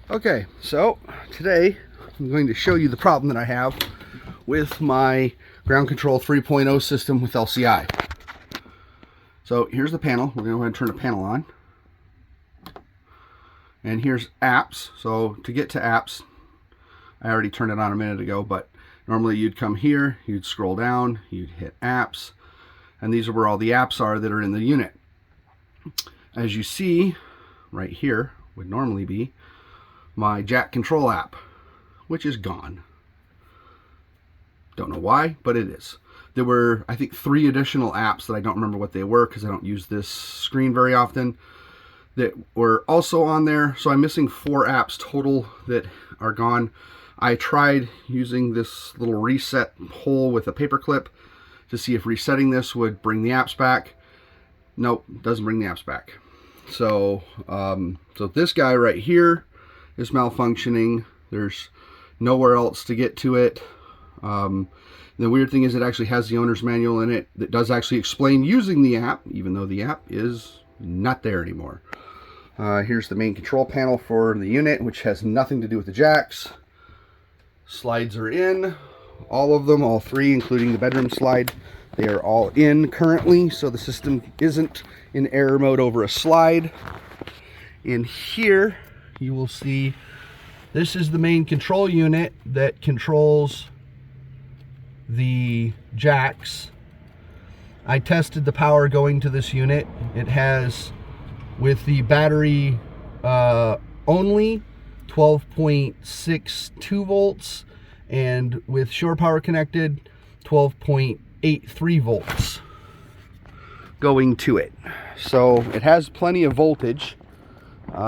Okay, so today I'm going to show you the problem that I have with my Ground Control 3.0 system with LCI. So here's the panel. We're going to go ahead and turn the panel on. And here's apps. So to get to apps, I already turned it on a minute ago, but normally you'd come here, you'd scroll down, you'd hit apps, and these are where all the apps are that are in the unit. As you see, right here would normally be my jack control app, which is gone. Don't know why, but it is. There were, I think, 3 additional apps that I don't remember what they were because I don't use this screen very often that were also on there. So I'm missing 4 apps total that are gone. I tried using this little reset hole with a paper clip to see if resetting this would bring the apps back. Nope, doesn't bring the apps back. So, so this guy right here is malfunctioning. There's nowhere else to get to it. The weird thing is it actually has the owner's manual in it that does actually explain using the app, even though the app is not there anymore. Here's the main control panel for the unit, which has nothing to do with the jacks. Slides are in, all of them, all 3, including the bedroom slide. They are all in currently, so the system isn't in error mode over a slide. In here, you will see this is the main control unit that controls the jacks. I tested the power going to this unit. It has, with the battery only, 12.62 volts, and with shore power connected, 12.83 volts going to it. So it has plenty of voltage.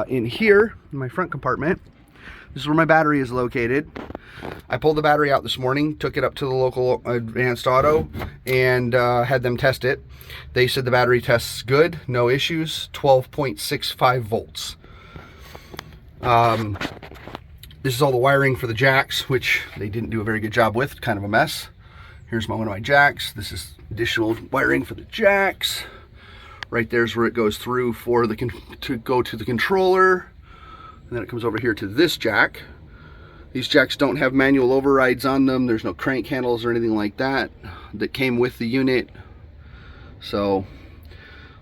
In here, in my front compartment, this is where my battery is located. I pulled the battery out this morning, took it up to the local Advanced Auto, and had them test it. They said the battery tests good, no issues, 12.65 volts. This is all the wiring for the jacks, which they didn't do a very good job with, kind of a mess. Here's one of my jacks. This is additional wiring for the jacks. Right there's where it goes through for the to go to the controller. And then it comes over here to this jack. These jacks don't have manual overrides on them. There's no crank handles or anything like that came with the unit. So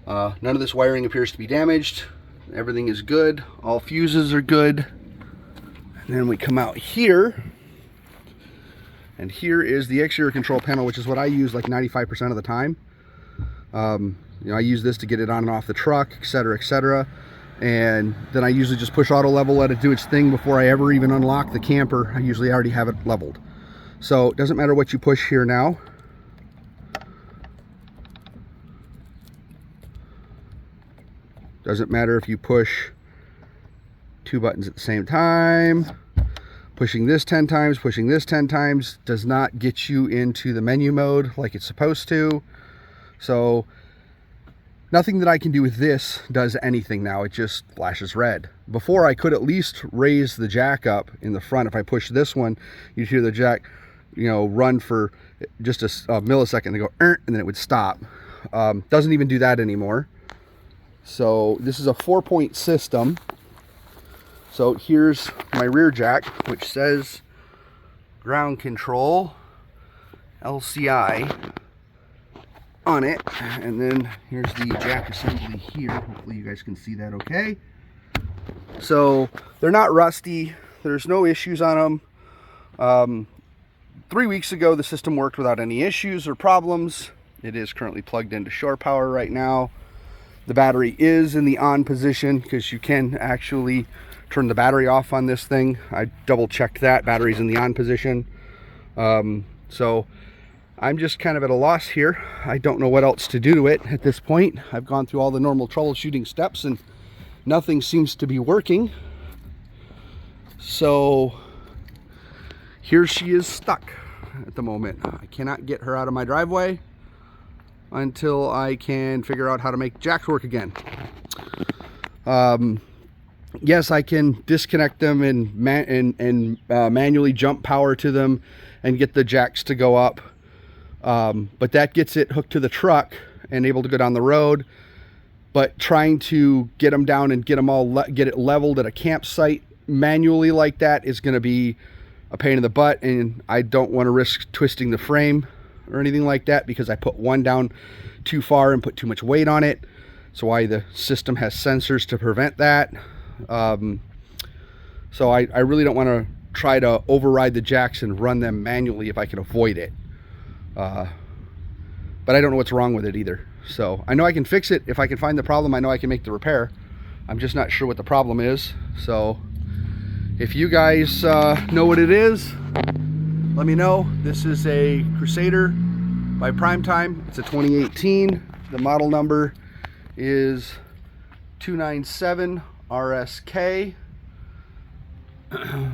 none of this wiring appears to be damaged. Everything is good. All fuses are good. And then we come out here. And here is the exterior control panel, which is what I use like 95% of the time. You know, I use this to get it on and off the truck, etc., etc. And then I usually just push auto level, let it do its thing before I ever even unlock the camper. I usually already have it leveled. So it doesn't matter what you push here now. Doesn't matter if you push 2 buttons at the same time. Pushing this 10 times, pushing this 10 times does not get you into the menu mode like it's supposed to. So nothing that I can do with this does anything now. It just flashes red. Before, I could at least raise the jack up in the front. If I push this one, you'd hear the jack, you know, run for just a millisecond and go, and then it would stop. Doesn't even do that anymore. So this is a 4-point system. So here's my rear jack, which says Ground Control LCI on it, and then here's the jack assembly here. Hopefully you guys can see that okay. So they're not rusty, there's no issues on them. 3 weeks ago the system worked without any issues or problems. It is currently plugged into shore power right now. The battery is in the on position because you can actually turn the battery off on this thing. I double checked that. Battery's in the on position. So I'm just kind of at a loss here. I don't know what else to do to it at this point. I've gone through all the normal troubleshooting steps and nothing seems to be working. So here she is stuck at the moment. I cannot get her out of my driveway until I can figure out how to make jacks work again. Yes, I can disconnect them and manually jump power to them and get the jacks to go up. But that gets it hooked to the truck and able to go down the road. But trying to get them down and get them all get it leveled at a campsite manually like that is going to be a pain in the butt, and I don't want to risk twisting the frame or anything like that because I put one down too far and put too much weight on it. So why the system has sensors to prevent that. So I really don't want to try to override the jacks and run them manually if I can avoid it. But I don't know what's wrong with it either. So I know I can fix it. If I can find the problem, I know I can make the repair. I'm just not sure what the problem is. So if you guys know what it is, let me know. This is a Crusader by Primetime. It's a 2018. The model number is 297 RSK.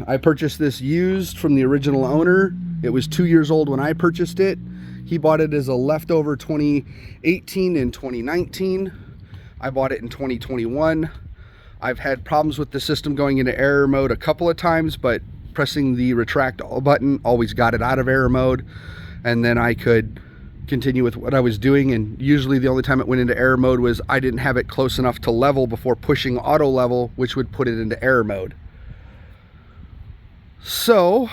I purchased this used from the original owner. It was 2 years old when I purchased it. He bought it as a leftover 2018 and 2019. I bought it in 2021. I've had problems with the system going into error mode a couple of times, but pressing the retract all button always got it out of error mode, and then I could continue with what I was doing. And usually the only time it went into error mode was I didn't have it close enough to level before pushing auto level, which would put it into error mode. So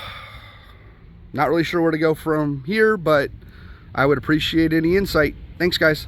not really sure where to go from here, but I would appreciate any insight. Thanks, guys.